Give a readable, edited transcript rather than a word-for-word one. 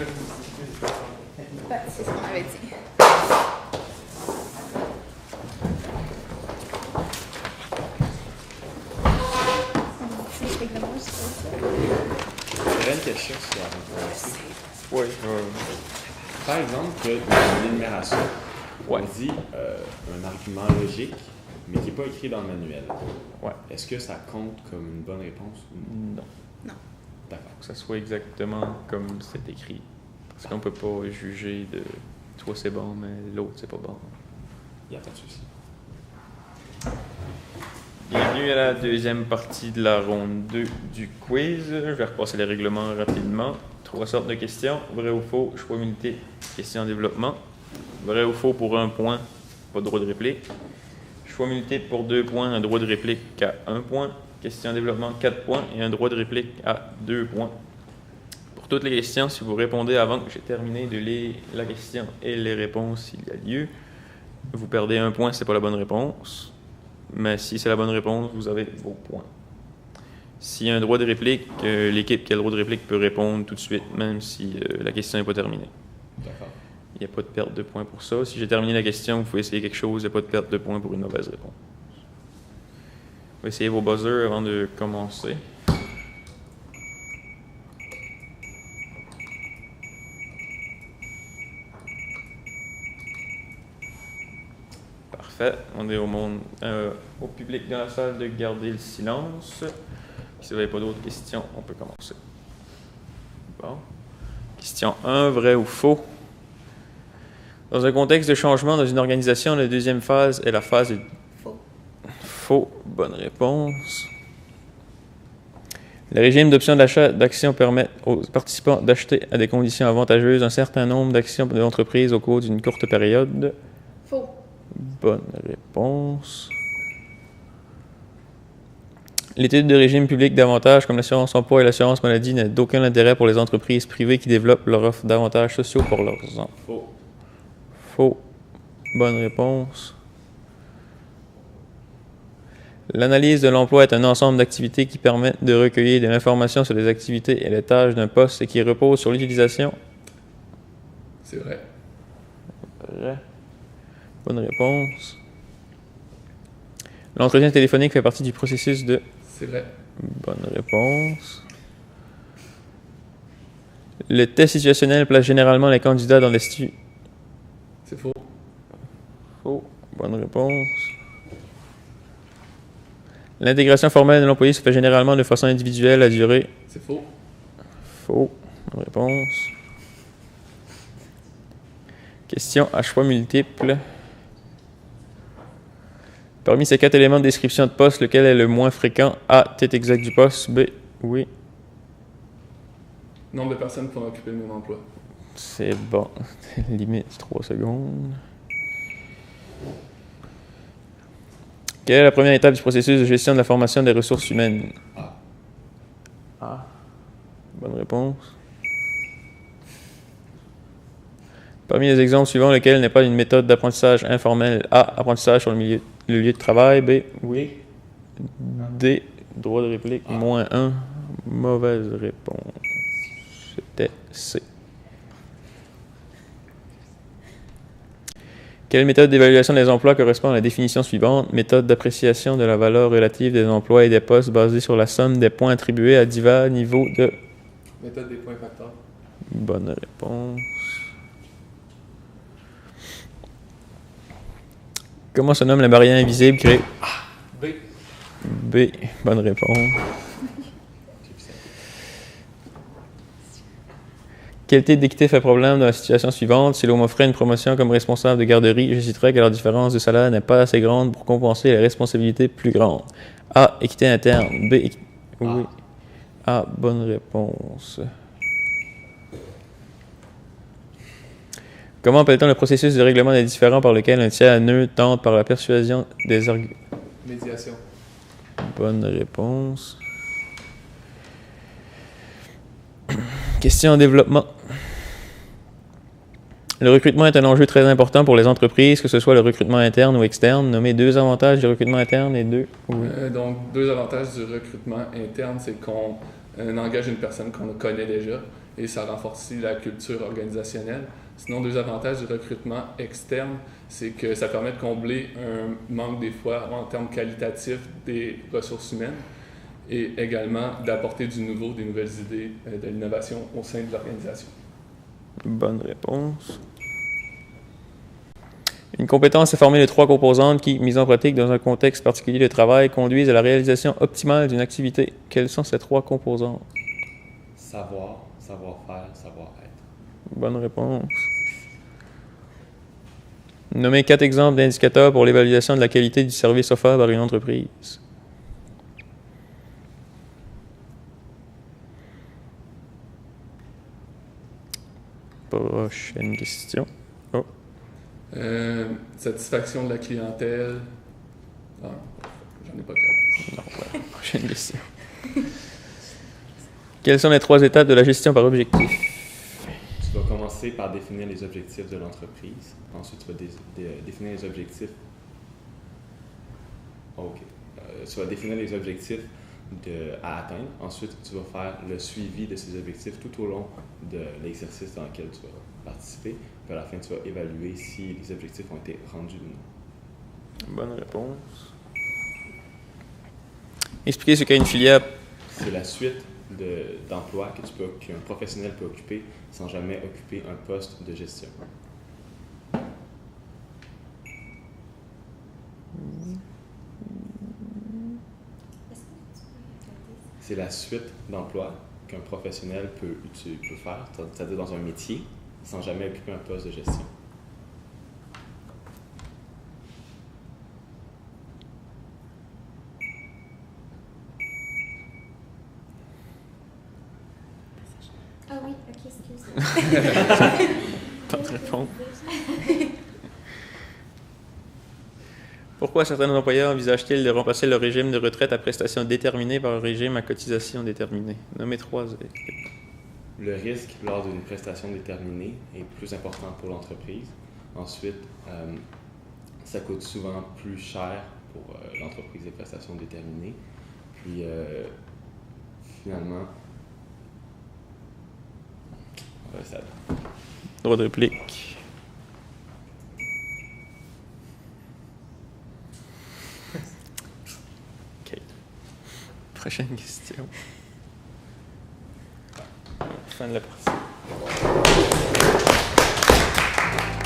Ouais, c'est ce qu'on avait dit. C'est règlement, je sais pas. J'aurais une question sur la réponse. Oui. Par exemple, tu as une énumération. Ouais. On dit un argument logique, mais qui n'est pas écrit dans le manuel. Ouais. Est-ce que ça compte comme une bonne réponse ou non? Non. Non. D'accord. Que ça soit exactement comme c'est écrit. Parce qu'on peut pas juger de toi c'est bon, mais l'autre c'est pas bon. Il n'y a pas de souci. Bienvenue à la deuxième partie de la ronde 2 du quiz. Je vais repasser les règlements rapidement. 3 sortes de questions. Vrai ou faux, choix unité, question développement. Vrai ou faux pour 1 point, pas de droit de réplique. Choix unité pour 2 points, un droit de réplique à 1 point. Question développement 4 points et un droit de réplique à 2 points. Pour toutes les questions, si vous répondez avant que j'ai terminé de lire la question et les réponses s'il y a lieu, vous perdez 1 point, c'est pas la bonne réponse. Mais si c'est la bonne réponse, vous avez vos points. S'il y a un droit de réplique, l'équipe qui a le droit de réplique peut répondre tout de suite, même si la question n'est pas terminée. D'accord. Il n'y a pas de perte de points pour ça. Si j'ai terminé la question, vous pouvez essayer quelque chose, il n'y a pas de perte de points pour une mauvaise réponse. Vous essayez vos buzzers avant de commencer. Parfait. On est au public dans la salle de garder le silence. Si vous n'avez pas d'autres questions, on peut commencer. Bon. Question 1, vrai ou faux? Dans un contexte de changement dans une organisation, la deuxième phase est la phase de... Faux. Faux. Bonne réponse. Le régime d'option d'achat d'actions permet aux participants d'acheter à des conditions avantageuses un certain nombre d'actions de l'entreprise au cours d'une courte période. Faux. Bonne réponse. L'étude de régime public d'avantages comme l'assurance emploi et l'assurance maladie n'a d'aucun intérêt pour les entreprises privées qui développent leur offre d'avantages sociaux pour leurs emplois. Faux. Faux. Bonne réponse. L'analyse de l'emploi est un ensemble d'activités qui permettent de recueillir de l'information sur les activités et les tâches d'un poste et qui repose sur l'utilisation. C'est vrai. Vrai. Bonne réponse. L'entretien téléphonique fait partie du processus de... C'est vrai. Bonne réponse. Le test situationnel place généralement les candidats dans des situations... C'est faux. Faux. Bonne réponse. L'intégration formelle de l'employé se fait généralement de façon individuelle à durée. C'est faux. Faux. Bonne réponse. Question à choix multiples. Parmi ces 4 éléments de description de poste, lequel est le moins fréquent? A. Tête exacte du poste. B. Oui. Nombre de personnes qui vont occuper le même emploi. C'est bon. Limite 3 secondes. Quelle est la première étape du processus de gestion de la formation des ressources humaines? A. A. Bonne réponse. Parmi les exemples suivants, lequel n'est pas une méthode d'apprentissage informel? A. Apprentissage sur le lieu de travail. B. Oui. D. Droit de réplique. Moins 1. Mauvaise réponse. C'était C. Quelle méthode d'évaluation des emplois correspond à la définition suivante? Méthode d'appréciation de la valeur relative des emplois et des postes basée sur la somme des points attribués à divers niveaux de... Méthode des points facteurs. Bonne réponse. Comment se nomme la barrière invisible créée? B. B. Bonne réponse. Quel type d'équité fait problème dans la situation suivante? Si l'on m'offrait une promotion comme responsable de garderie, je citerais que la différence de salaire n'est pas assez grande pour compenser les responsabilités plus grandes. A. Équité interne. B. Oui. A. Bonne réponse. Comment appelle-t-on le processus de règlement des différends par lequel un tiers neutre tente par la persuasion des arguments? Médiation. Bonne réponse. Question en développement. Le recrutement est un enjeu très important pour les entreprises, que ce soit le recrutement interne ou externe. Nommez 2 avantages du recrutement interne et 2... Oui. Donc, 2 avantages du recrutement interne, c'est qu'on engage une personne qu'on connaît déjà et ça renforce aussi la culture organisationnelle. Sinon, deux avantages du recrutement externe, c'est que ça permet de combler un manque des fois en termes qualitatifs des ressources humaines et également d'apporter du nouveau, des nouvelles idées, de l'innovation au sein de l'organisation. Bonne réponse. Une compétence est formée de 3 composantes qui, mises en pratique dans un contexte particulier de travail, conduisent à la réalisation optimale d'une activité. Quelles sont ces 3 composantes? Savoir, savoir-faire, savoir-être. Bonne réponse. Nommez 4 exemples d'indicateurs pour l'évaluation de la qualité du service offert par une entreprise. Prochaine question. Oh. Satisfaction de la clientèle. Ah, j'en ai pas 4. Non, voilà. Prochaine question. Quelles sont les 3 étapes de la gestion par objectif? Tu vas commencer par définir les objectifs de l'entreprise. Ensuite, tu vas définir les objectifs. OK. Tu vas définir les objectifs à atteindre. Ensuite, tu vas faire le suivi de ces objectifs tout au long de l'exercice dans lequel tu vas participer. Puis à la fin, tu vas évaluer si les objectifs ont été rendus ou non. Bonne réponse. Expliquez ce qu'est une filière. C'est la suite d'emplois qu'un professionnel peut occuper sans jamais occuper un poste de gestion. C'est la suite d'emplois qu'un professionnel peut faire, c'est-à-dire dans un métier, sans jamais occuper un poste de gestion. Ah oui, ok, excuse. Pas de réponse. Pourquoi certains employeurs envisagent-ils de remplacer leur régime de retraite à prestations déterminées par un régime à cotisation déterminée? Nommez 3. Le risque lors d'une prestation déterminée est plus important pour l'entreprise. Ensuite, ça coûte souvent plus cher pour l'entreprise des prestations déterminées. Puis, finalement, ça... Droit de réplique. OK. Prochaine question. Fin de la partie.